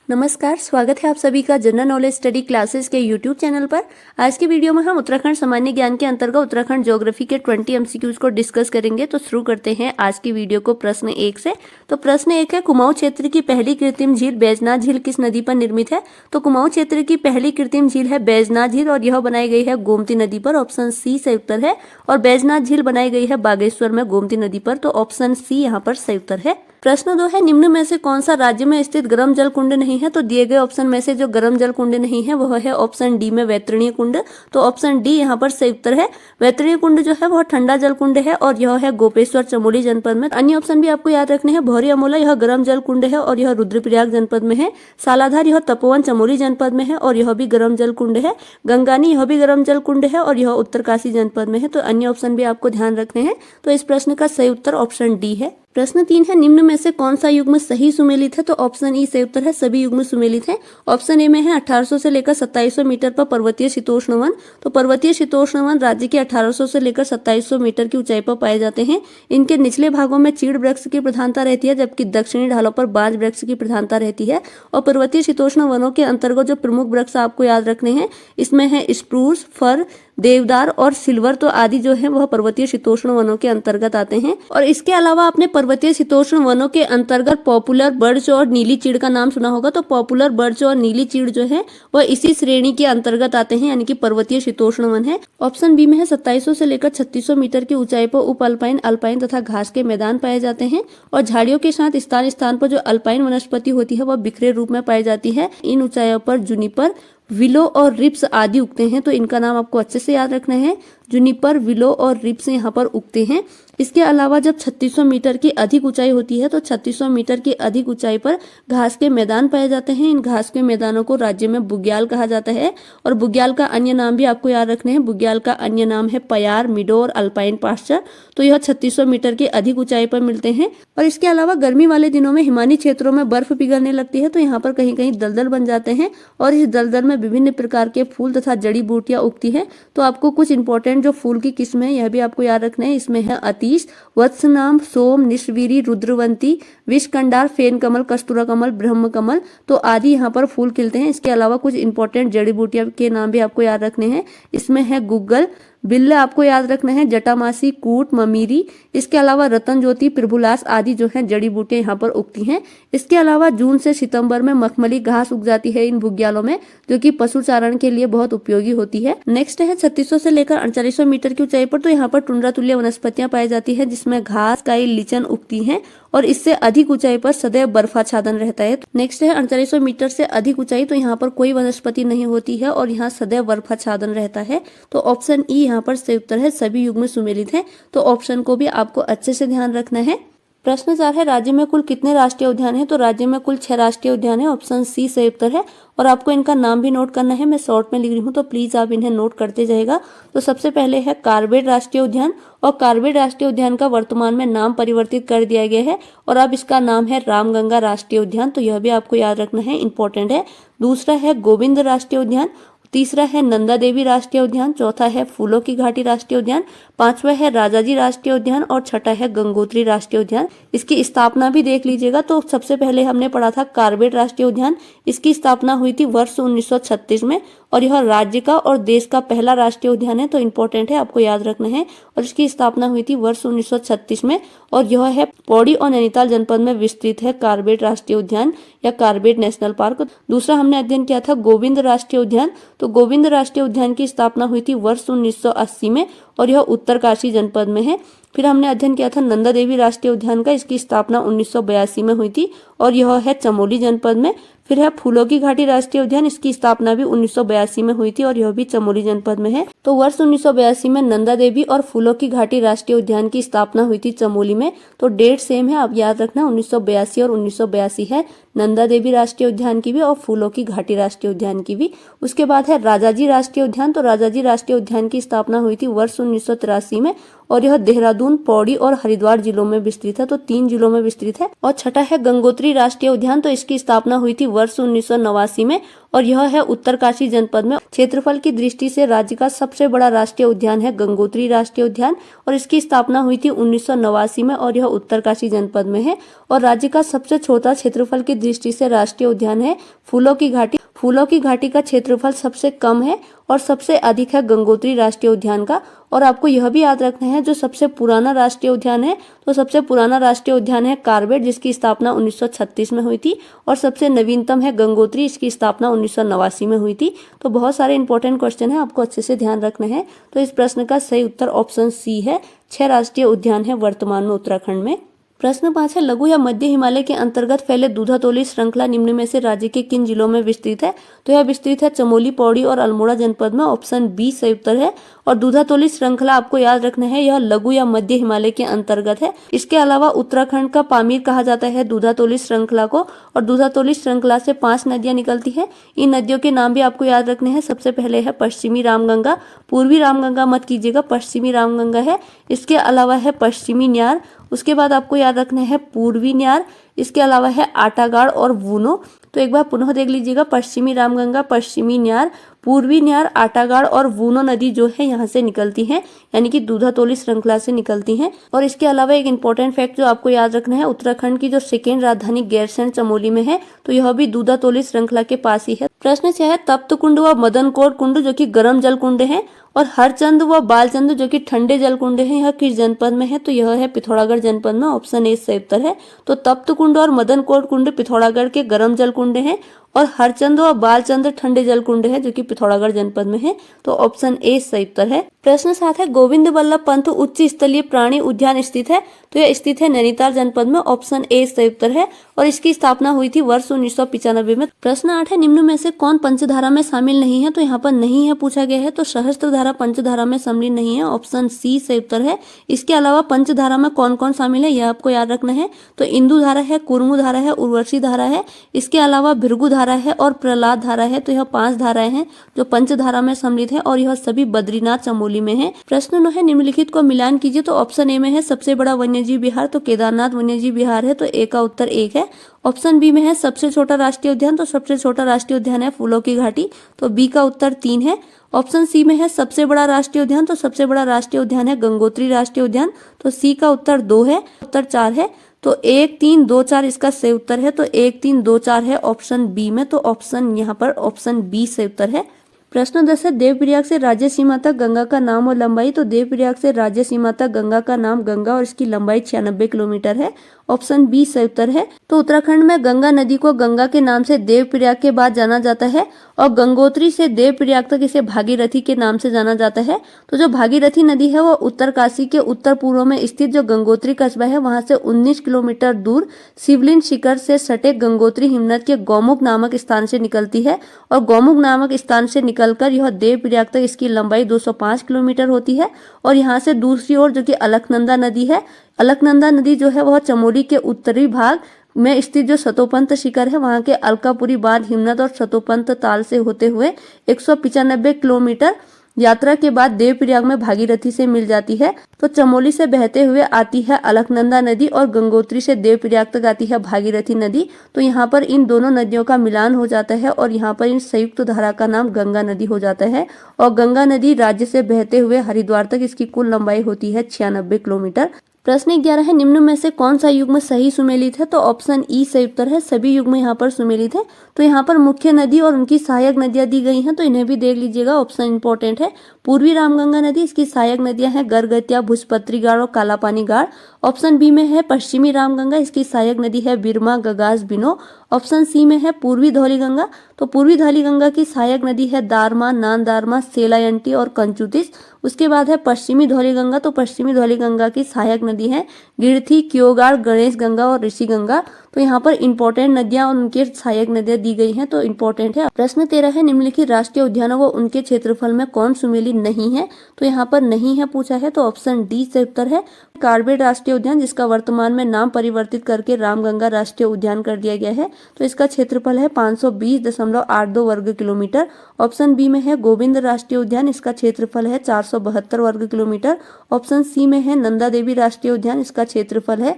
नमस्कार, स्वागत है आप सभी का जनरल नॉलेज स्टडी क्लासेस के यूट्यूब चैनल पर। आज की वीडियो में हम उत्तराखंड सामान्य ज्ञान के अंतर्गत उत्तराखंड ज्योग्राफी के 20 एमसीक्यूज को डिस्कस करेंगे। तो शुरू करते हैं आज की वीडियो को प्रश्न 1 से। तो प्रश्न 1 है, कुमाऊं क्षेत्र की पहली कृत्रिम झील बैजनाथ झील किस नदी पर निर्मित है? तो कुमाऊं क्षेत्र की पहली कृत्रिम झील है बैजनाथ झील और यह बनाई गई है गोमती नदी पर। ऑप्शन सी सही उत्तर है। और बैजनाथ झील बनाई गई है बागेश्वर में गोमती नदी पर। तो ऑप्शन सी यहाँ पर सही उत्तर है। प्रश्न 2 है, निम्न में से कौन सा राज्य में स्थित गर्म जल कुंड नहीं है? तो दिए गए ऑप्शन में से जो गर्म जल कुंड नहीं है वह है ऑप्शन डी में वैतरणीय कुंड। तो ऑप्शन डी यहाँ पर सही उत्तर है। वैतरणीय कुंड जो है वह ठंडा जल कुंड है और यह है गोपेश्वर चमोली जनपद में। अन्य ऑप्शन भी आपको याद रखने हैं। भौरी अमोला यह गर्म जल कुंड है और यह रुद्रप्रयाग जनपद में है। सालाधार यह तपोवन चमोली जनपद में है और यह भी गर्म जल कुंड है। गंगानी यह भी गर्म जल कुंड है और यह उत्तरकाशी जनपद में है। तो अन्य ऑप्शन भी आपको ध्यान रखने हैं। तो इस प्रश्न का सही उत्तर ऑप्शन डी है। प्रश्न 3 है, निम्न में से कौन सा युग्म सही सुमेलित है? तो ऑप्शन ई सही उत्तर है। सभी युग्म सुमेलित हैं। ऑप्शन ए में है 1800 से लेकर 2700 मीटर पर पर्वतीय शीतोष्ण वन। तो पर्वतीय शीतोष्ण वन राज्य के 1800 से लेकर 2700 मीटर की ऊंचाई पर पाए जाते हैं। इनके निचले भागों में चीड़ वृक्ष की प्रधानता रहती है जबकि दक्षिणी ढालों पर बांज वृक्ष की प्रधानता रहती है। और पर्वतीय शीतोष्ण वनों के अंतर्गत जो प्रमुख वृक्ष आपको याद रखने हैं इसमें है स्प्रूस, फर, देवदार और सिल्वर। तो आदि जो है वह पर्वतीय शीतोष्ण वनों के अंतर्गत आते हैं। और इसके अलावा आपने पर्वतीय शीतोष्ण वनों के अंतर्गत पॉपुलर बर्च और नीली चीड़ का नाम सुना होगा। तो पॉपुलर बर्च और नीली चीड़ जो है वह इसी श्रेणी के अंतर्गत आते हैं, यानी कि पर्वतीय शीतोष्ण वन है। ऑप्शन बी में है 2700 से लेकर 3600 मीटर की ऊंचाई पर उप अल्पाइन, अल्पाइन तथा घास के मैदान पाए जाते हैं। और झाड़ियों के साथ स्थान स्थान पर जो अल्पाइन वनस्पति होती है वह बिखरे रूप में पाई जाती है। इन ऊंचाइयों पर जुनिपर, विलो और रिप्स आदि उगते हैं। तो इनका नाम आपको अच्छे से याद रखना है। जुनिपर, विलो और रिप्स यहाँ पर उगते हैं। इसके अलावा जब 3600 मीटर की अधिक ऊंचाई होती है तो 3600 मीटर की अधिक ऊंचाई पर घास के मैदान पाए जाते हैं। इन घास के मैदानों को राज्य में बुग्याल कहा जाता है। और बुग्याल का अन्य नाम भी आपको याद रखने हैं। बुग्याल का अन्य नाम है पयार, मिडो और अल्पाइन पास्चर। तो यह 3600 मीटर की अधिक ऊंचाई पर मिलते हैं। और इसके अलावा गर्मी वाले दिनों में हिमानी क्षेत्रों में बर्फ पिघलने लगती है तो यहाँ पर कहीं कहीं दलदल बन जाते हैं और इस दलदल में विभिन्न प्रकार के फूल तथा जड़ी बूटियां उगती है। तो आपको कुछ इंपॉर्टेंट जो फूल की किस्म है यह भी आपको याद रखना है। इसमें है अतीश, वत्सनाम, सोम, निष्वीरी, रुद्रवंती, विषकंडार, फेन कमल, कस्तूरा कमल, ब्रह्म कमल। तो आदि यहाँ पर फूल खिलते हैं। इसके अलावा कुछ इंपॉर्टेंट जड़ी बूटियां के नाम भी आपको याद रखने हैं। इसमें है गुग्गल, बिल्ल आपको याद रखना है, जटामासी, कूट, ममीरी। इसके अलावा रतन ज्योति, प्रभुलास आदि जो है जड़ी बूटियां यहाँ पर उगती हैं। इसके अलावा जून से सितंबर में मखमली घास उग जाती है इन बुग्यालों में, जो कि पशु चारण के लिए बहुत उपयोगी होती है। नेक्स्ट है 3600 से लेकर 4800 मीटर की ऊंचाई पर। तो यहाँ पर टुंड्रा तुल्य वनस्पतियां पाई जाती है जिसमें घास, काई, लीचन उगती है और इससे अधिक ऊंचाई पर सदैव बर्फाच्छादन रहता है। नेक्स्ट है 4800 मीटर से अधिक ऊंचाई। तो यहाँ पर कोई वनस्पति नहीं होती है और यहाँ सदैव बर्फाच्छादन रहता है। तो ऑप्शन ई यहाँ पर सही उत्तर है। सभी युग्म सुमेलित हैं। तो ऑप्शन को भी आपको अच्छे से ध्यान रखना है। प्रश्न 4 है, राज्य में कुल कितने राष्ट्रीय उद्यान हैं? तो राज्य में कुल 6 राष्ट्रीय उद्यान है। ऑप्शन सी सही उत्तर है। और आपको इनका नाम भी नोट करना है। मैं शॉर्ट में लिख रही हूँ तो प्लीज आप इन्हें नोट करते जाइएगा। तो सबसे पहले है कार्बेट राष्ट्रीय उद्यान। और कार्बेट राष्ट्रीय उद्यान का वर्तमान में नाम परिवर्तित कर दिया गया है और अब इसका नाम है रामगंगा राष्ट्रीय उद्यान। तो यह भी आपको याद रखना है, इंपॉर्टेंट है। दूसरा है गोविंद राष्ट्रीय उद्यान। तीसरा है नंदा देवी राष्ट्रीय उद्यान। चौथा है फूलों की घाटी राष्ट्रीय उद्यान। पांचवा है राजाजी राष्ट्रीय उद्यान और छठा है गंगोत्री राष्ट्रीय उद्यान। इसकी स्थापना भी देख लीजिएगा। तो सबसे पहले हमने पढ़ा था कार्बेट राष्ट्रीय उद्यान। इसकी स्थापना हुई थी वर्ष 1936 में और यह राज्य का और देश का पहला राष्ट्रीय उद्यान है। तो इंपॉर्टेंट है, आपको याद रखना है। और इसकी स्थापना हुई थी वर्ष 1936 में और यह है पौड़ी और नैनीताल जनपद में विस्तृत है कार्बेट राष्ट्रीय उद्यान या कार्बेट नेशनल पार्क। दूसरा हमने अध्ययन किया था गोविंद राष्ट्रीय उद्यान। तो गोविंद राष्ट्रीय उद्यान की स्थापना हुई थी वर्ष 1980 में और यह उत्तरकाशी जनपद में है। फिर हमने अध्ययन किया था नंदा देवी राष्ट्रीय उद्यान का। इसकी स्थापना 1982 में हुई थी और यह है चमोली जनपद में। फिर है फूलों की घाटी राष्ट्रीय उद्यान। इसकी स्थापना भी 1982 में हुई थी और यह भी चमोली जनपद में है। तो वर्ष 1982 में नंदा देवी और फूलों की घाटी राष्ट्रीय उद्यान की स्थापना हुई थी चमोली में। तो डेट सेम है, आप याद रखना, 1982 और 1982 है नंदा देवी राष्ट्रीय उद्यान की भी और फूलों की घाटी राष्ट्रीय उद्यान की भी। उसके बाद है राजाजी राष्ट्रीय उद्यान। तो राजाजी राष्ट्रीय उद्यान की स्थापना हुई थी वर्ष 1983 में और यह देहरादून, पौड़ी और हरिद्वार जिलों में विस्तृत है। तो 3 जिलों में विस्तृत है। और छठा है गंगोत्री राष्ट्रीय उद्यान। तो इसकी स्थापना हुई थी वर्ष 1989 में और यह है उत्तरकाशी जनपद में। क्षेत्रफल की दृष्टि से राज्य का सबसे बड़ा राष्ट्रीय उद्यान है गंगोत्री राष्ट्रीय उद्यान और इसकी स्थापना हुई थी 1989 में और यह उत्तरकाशी जनपद में है। और राज्य का सबसे छोटा क्षेत्रफल की दृष्टि से राष्ट्रीय उद्यान है फूलों की घाटी। फूलों की घाटी का क्षेत्रफल सबसे कम है और सबसे अधिक है गंगोत्री राष्ट्रीय उद्यान का। और आपको यह भी याद रखना है जो सबसे पुराना राष्ट्रीय उद्यान है, तो सबसे पुराना राष्ट्रीय उद्यान है कार्बेट जिसकी स्थापना 1936 में हुई थी और सबसे नवीनतम है गंगोत्री, इसकी स्थापना 1989 में हुई थी। तो बहुत सारे इंपॉर्टेंट क्वेश्चन है, आपको अच्छे से ध्यान रखना है। तो इस प्रश्न का सही उत्तर ऑप्शन सी है। 6 राष्ट्रीय उद्यान है वर्तमान में उत्तराखंड में। प्रश्न 5 है लघु या मध्य हिमालय के अंतर्गत फैले दूधातोली श्रृंखला निम्न में से राज्य के किन जिलों में विस्तृत है? तो यह विस्तृत है चमोली, पौड़ी और अल्मोड़ा जनपद में। ऑप्शन बी सही उत्तर है। और दूधातोली श्रृंखला आपको याद रखना है यह लघु या मध्य हिमालय के अंतर्गत है। इसके अलावा उत्तराखंड का पामीर कहा जाता है दूधातोली श्रृंखला को। और दूधातोली श्रृंखला से 5 नदियां निकलती है। इन नदियों के नाम भी आपको याद रखने हैं। सबसे पहले है पश्चिमी रामगंगा, पूर्वी रामगंगा मत कीजिएगा, पश्चिमी रामगंगा है। इसके अलावा है पश्चिमी न्यार, उसके बाद आपको याद रखना है पूर्वी न्यार, इसके अलावा है आटागाड़ और वूनो। तो एक बार पुनः देख लीजिएगा, पश्चिमी रामगंगा, पश्चिमी न्यार, पूर्वी न्यार, आटागाड़ और वूनो नदी जो है यहाँ से निकलती हैं, यानी कि दूधातोली श्रृंखला से निकलती हैं। और इसके अलावा एक इंपॉर्टेंट फैक्ट जो आपको याद रखना है, उत्तराखंड की जो सेकेंड राजधानी गैरसैंण चमोली में है, तो यह भी दूधातोली श्रृंखला के पास ही है। प्रश्न 6 है तप्त कुंड व मदनकोट कुंड जो कि गर्म जल कुंड है और हरचंद व बालचंद जो कि ठंडे जल कुंड है, यह किस जनपद में है? तो यह है पिथौरागढ़ जनपद में। ऑप्शन ए सही उत्तर है। तो तप्त कुंड और मदनकोट कुंड पिथौरागढ़ के गर्म जल कुंड हैं और हरचंद और बालचंद ठंडे जल कुंड है जो कि पिथौरागढ़ जनपद में है। तो ऑप्शन ए सही उत्तर है। प्रश्न 7 है गोविंद बल्लभ पंत उच्च स्तरीय प्राणी उद्यान स्थित है? तो यह स्थित है नैनीताल जनपद में। ऑप्शन ए सही उत्तर है और इसकी स्थापना हुई थी वर्ष 1995 में। प्रश्न 8 है निम्न में से कौन पंचधारा में शामिल नहीं है? तो यहाँ पर नहीं है पूछा गया है, तो सहस्त्रधारा पंचधारा में शामिल नहीं है। ऑप्शन सी सही उत्तर है। इसके अलावा पंचधारा में कौन कौन शामिल है यह आपको याद रखना है। तो इंदु धारा है, कुर्मु धारा है, उर्वशी धारा है, इसके अलावा भृगु धारा है और प्रहलाद धारा है। तो यह 5 धाराएं हैं जो पंचधारा में सम्मिलित है और यह सभी बद्रीनाथ चमोली में है। प्रश्न 9 है निम्नलिखित को मिलान कीजिए। तो ऑप्शन ए में है सबसे बड़ा वन्यजीव विहार, तो केदारनाथ वन्यजीव विहार है, तो ए का उत्तर 1 है। ऑप्शन बी में है सबसे छोटा राष्ट्रीय उद्यान, तो सबसे छोटा राष्ट्रीय उद्यान है फूलों की घाटी, तो बी का उत्तर 3 है। ऑप्शन सी में है सबसे बड़ा राष्ट्रीय उद्यान, तो सबसे बड़ा राष्ट्रीय उद्यान है गंगोत्री राष्ट्रीय उद्यान, तो सी का उत्तर 2 है। उत्तर 4 है, तो 1, 3, 2, 4 इसका सही उत्तर है। तो 1, 3, 2, 4 है ऑप्शन बी में, तो ऑप्शन यहाँ पर ऑप्शन बी सही उत्तर है। प्रश्न 10 है देवप्रयाग से राज्य सीमा तक गंगा का नाम और लंबाई। तो देवप्रयाग से राज्य सीमा तक गंगा का नाम गंगा और इसकी लंबाई 96 किलोमीटर है। ऑप्शन बी सही उत्तर है। तो उत्तराखंड में गंगा नदी को गंगा के नाम से देवप्रयाग के बाद जाना जाता है और गंगोत्री से देवप्रयाग तक इसे भागीरथी के नाम से जाना जाता है। तो जो भागीरथी नदी है वो उत्तरकाशी के उत्तर पूर्व में स्थित जो गंगोत्री कस्बा है वहां से 19 किलोमीटर दूर शिवलिंग शिखर से सटे गंगोत्री हिमनद के गौमुख नामक स्थान से निकलती है और गौमुख नामक स्थान से निकलकर यह देवप्रयाग तक इसकी लंबाई 205 किलोमीटर होती है। और यहाँ से दूसरी ओर जो कि अलकनंदा नदी है, अलकनंदा नदी जो है वह चमोली के उत्तरी भाग में स्थित जो सतोपंत शिखर है वहां के अलकापुरी बांध हिमनद और सतोपंत ताल से होते हुए 195 किलोमीटर यात्रा के बाद देवप्रयाग में भागीरथी से मिल जाती है। तो चमोली से बहते हुए आती है अलकनंदा नदी और गंगोत्री से देवप्रयाग तक आती है भागीरथी नदी। तो यहाँ पर इन दोनों नदियों का मिलान हो जाता है और यहाँ पर इन संयुक्त धारा का नाम गंगा नदी हो जाता है। और गंगा नदी राज्य से बहते हुए हरिद्वार तक इसकी कुल लंबाई होती है 96 किलोमीटर। प्रश्न 11 है निम्न में से कौन सा युग्म सही सुमेलित है? तो ऑप्शन ई सही उत्तर है। सभी युग्म यहाँ पर सुमेलित है। तो यहाँ पर मुख्य नदी और उनकी सहायक नदियां दी गई हैं, तो इन्हें भी देख लीजिएगा, ऑप्शन इंपॉर्टेंट है। पूर्वी रामगंगा नदी, इसकी सहायक नदियां हैं गरगतिया, भुजपत्री गाड़ और कालापानी गाड़। ऑप्शन बी में है पश्चिमी रामगंगा, इसकी सहायक नदी है बिरमा, गगास, बिनो। ऑप्शन सी में है पूर्वी धौलीगंगा, तो पूर्वी धौलीगंगा की सहायक नदी है दारमा, नान दारमा, सेलायंटी और कंचुतिस। उसके बाद है पश्चिमी धौलीगंगा, तो पश्चिमी धौलीगंगा की सहायक नदी है गिरथी, क्योगाड़, गणेश गंगा और ऋषि गंगा। तो यहाँ पर इंपॉर्टेंट नदियां और उनके सहायक नदियां दी गई हैं, तो इंपॉर्टेंट है। प्रश्न 13 है निम्नलिखित राष्ट्रीय उद्यानों व उनके क्षेत्रफल में कौन सुमेलित नहीं है? तो यहाँ पर नहीं है पूछा है, तो ऑप्शन डी से उत्तर है। कार्बेट राष्ट्रीय उद्यान, जिसका वर्तमान में नाम परिवर्तित करके रामगंगा राष्ट्रीय उद्यान कर दिया गया है, तो इसका क्षेत्रफल है 520.82 वर्ग किलोमीटर। ऑप्शन बी में है गोविंद राष्ट्रीय उद्यान, इसका क्षेत्रफल है 472 वर्ग किलोमीटर। ऑप्शन सी में है नंदा देवी राष्ट्रीय उद्यान, इसका क्षेत्रफल है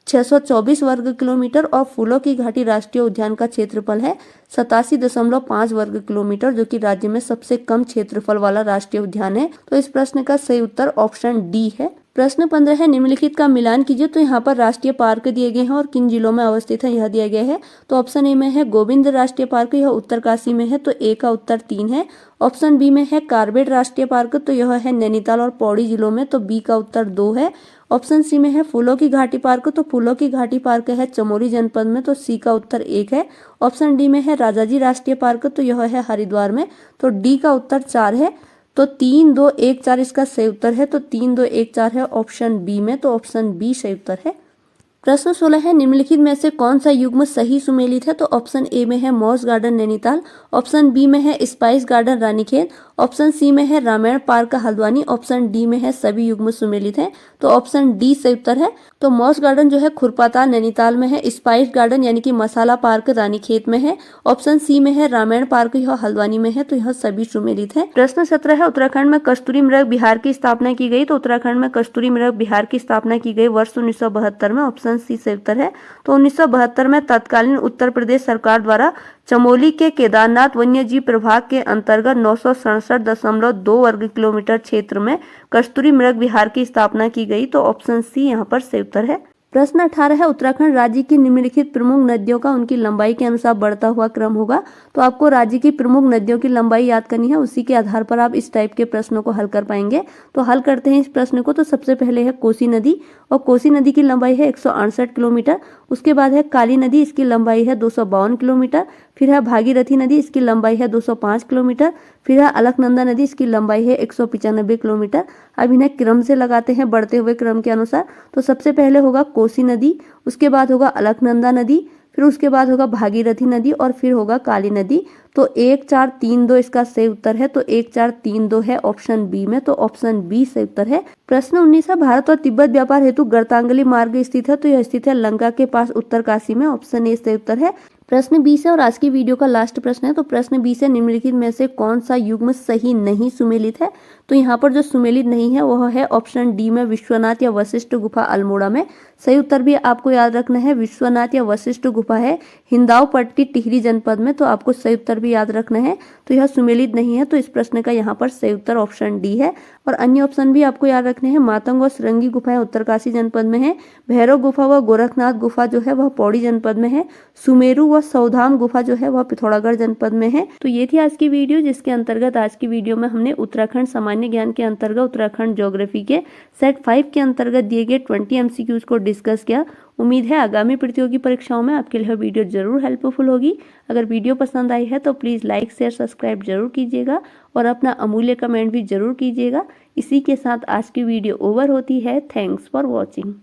624 वर्ग किलोमीटर और फूलों की घाटी राष्ट्रीय उद्यान का क्षेत्रफल है 87.5 वर्ग किलोमीटर, जो कि राज्य में सबसे कम क्षेत्रफल वाला राष्ट्रीय उद्यान है। तो इस प्रश्न का सही उत्तर ऑप्शन डी है। प्रश्न 15 है, निम्नलिखित का मिलान कीजिए। तो यहाँ पर राष्ट्रीय पार्क दिए गए हैं और किन जिलों में अवस्थित है यह दिया गया है। तो ऑप्शन ए में है गोविंद राष्ट्रीय पार्क, यह उत्तरकाशी में है, तो ए का उत्तर 3 है। ऑप्शन बी में है कार्बेट राष्ट्रीय पार्क, तो यह है नैनीताल और पौड़ी जिलों में, तो बी का उत्तर 2 है। ऑप्शन सी में है फूलों की घाटी पार्क, तो फूलों की घाटी पार्क है चमोली जनपद में, तो सी का उत्तर 1 है। ऑप्शन डी में है राजाजी राष्ट्रीय पार्क, तो यह है हरिद्वार में, तो डी का उत्तर 4 है। तो 3, 2, 1, 4 इसका सही उत्तर है, तो 3, 2, 1, 4 है ऑप्शन बी में, तो ऑप्शन बी सही उत्तर है। प्रश्न 16 है, निम्नलिखित में से कौन सा युग्म सही सुमेलित है। तो ऑप्शन ए में है moss garden Nainital, option B में है spice garden Ranikhet, option C में है Ramayan park Haldwani, option D में है सभी युग्म सुमेलित है, तो ऑप्शन डी सही उत्तर है। तो मॉस गार्डन जो है खुरपाताल नैनीताल में है, स्पाइस गार्डन यानी कि मसाला पार्क रानीखेत में है, ऑप्शन सी में है रामायण पार्क यह हल्द्वानी में है, तो यह सभी सुमेलित है। प्रश्न 17 है, उत्तराखंड में कस्तूरी मृग विहार की स्थापना की गई। तो उत्तराखंड में कस्तूरी मृग विहार की स्थापना की गई वर्ष 1972 में, ऑप्शन सी सही उत्तर है। तो 1972 में तत्कालीन उत्तर प्रदेश सरकार द्वारा चमोली के केदारनाथ वन्य जीव प्रभाग के अंतर्गत 967.2 वर्ग किलोमीटर क्षेत्र में कस्तूरी मृग विहार की स्थापना की गई, तो ऑप्शन सी यहाँ पर सही उत्तर है। प्रश्न 18 है, उत्तराखंड राज्य की निम्नलिखित प्रमुख नदियों का उनकी लंबाई के अनुसार बढ़ता हुआ क्रम होगा। तो आपको राज्य की प्रमुख नदियों की लंबाई याद करनी है, उसी के आधार पर आप इस टाइप के प्रश्नों को हल कर पाएंगे। तो हल करते हैं इस प्रश्न को। तो सबसे पहले है कोसी नदी, और कोसी नदी की लंबाई है 168 किलोमीटर। उसके बाद है काली नदी, इसकी लंबाई है 252 किलोमीटर। फिर है भागीरथी नदी, इसकी लंबाई है 205 किलोमीटर। फिर है अलकनंदा नदी, इसकी लंबाई है 195 किलोमीटर। अब इन्हें क्रम से लगाते हैं बढ़ते हुए क्रम के अनुसार। तो सबसे पहले होगा कोसी नदी, उसके बाद होगा अलकनंदा नदी, फिर उसके बाद होगा भागीरथी नदी और फिर होगा काली नदी। तो 1, 4, 3, 2 इसका सही उत्तर है। तो 1, 4, 3, 2 है ऑप्शन बी में, तो ऑप्शन बी सही उत्तर है। प्रश्न 19 है, भारत और तिब्बत व्यापार हेतु गर्तांगली मार्ग स्थित है। तो यह स्थित है लंका के पास उत्तरकाशी में, ऑप्शन ए सही उत्तर है। प्रश्न 20 है और आज की वीडियो का लास्ट प्रश्न है। तो प्रश्न 20 है, निम्नलिखित में से कौन सा युग्म सही नहीं सुमेलित है। तो यहाँ पर जो सुमेलित नहीं है वह है ऑप्शन डी में विश्वनाथ या वशिष्ठ गुफा अल्मोड़ा में। सही उत्तर भी आपको याद रखना है, विश्वनाथ या वशिष्ठ गुफा है हिंदाव पट्टी टिहरी जनपद में, तो आपको सही उत्तर भी याद रखना है। तो यह सुमेलित नहीं है, तो इस प्रश्न का यहाँ पर सही उत्तर ऑप्शन डी है। और अन्य ऑप्शन भी आपको याद रखने हैं, मातंग व श्रृंगी गुफाएं उत्तरकाशी जनपद में है, भैरव गुफा व गोरखनाथ गुफा जो है वह पौड़ी जनपद में है, सुमेरु व सौधाम गुफा जो है वह पिथौरागढ़ जनपद में है। तो ये थी आज की वीडियो, जिसके अंतर्गत आज की वीडियो में हमने उत्तराखंड सामान्य ज्ञान के अंतर्गत उत्तराखंड ज्योग्राफी के सेट 5 के अंतर्गत दिए गए 20 MCQs को डिस्कस किया। उम्मीद है आगामी प्रतियोगी परीक्षाओं में आपके लिए वीडियो जरूर हेल्पफुल होगी। अगर वीडियो पसंद आई है तो प्लीज़ लाइक शेयर सब्सक्राइब जरूर कीजिएगा और अपना अमूल्य कमेंट भी जरूर कीजिएगा। इसी के साथ आज की वीडियो ओवर होती है। Thanks for watching.